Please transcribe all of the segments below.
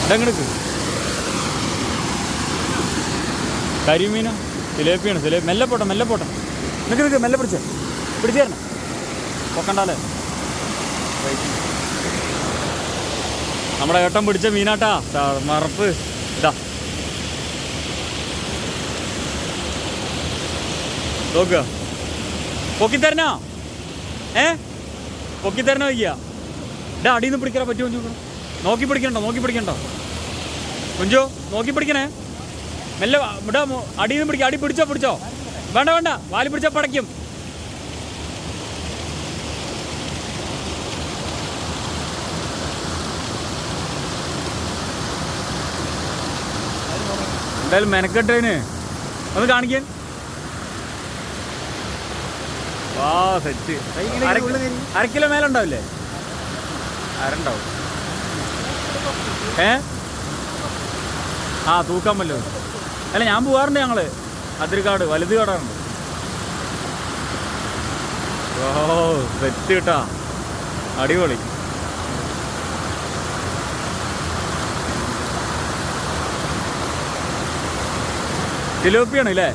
ഇതെങ്ങനെക്ക് കരിമീനോ സിലേപ്പിയാണ്. മെല്ലെ പോട്ടെ നിൽക്ക് മെല്ലെ പിടിച്ചു തരണം. പൊക്കണ്ടാലേ നമ്മുടെ ഏട്ടൻ പിടിച്ച മീനാട്ടാ. മറപ്പ് ഇതാ നോക്കുക. പൊക്കിത്തരണോ? പൊക്കിത്തരണോ വയ്യ. ഇടാ അടിയിൽ നിന്ന് പിടിക്കാൻ പറ്റുമോ ചോദിക്കണം. നോക്കി പിടിക്കണ്ടോ കുഞ്ചോ, നോക്കി പിടിക്കണേ. മെല്ലെ ഇടാ അടിയിൽ നിന്ന് പിടിക്കാം. അടി പിടിച്ചോ. വേണ്ട വാലി പിടിച്ചാൽ പടയ്ക്കും. എന്തായാലും മെനക്കെട്ടേന് ഒന്ന് കാണിക്കാൻ. വാ സെറ്റ്. 1/2 കിലോ മേലെ ഉണ്ടാവില്ലേ? അരണ്ടാവും. തൂക്കാൻ പറ്റുമോ? അല്ല ഞാൻ പോവാറുണ്ട്. ഞങ്ങള് അതിരിക്കാട് വലുത് കാടാറുണ്ട്. ഓ സെറ്റ് കിട്ടാ, അടിപൊളി. സിലോപ്പിയാണ് അല്ലേ?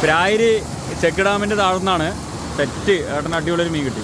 പ്രായര് ചെക്ക് ഡാമിൻ്റെ താഴ്ന്നാണ്. സെറ്റ് ഏട്ടൻ അടിപൊളി മീൻ കിട്ടി.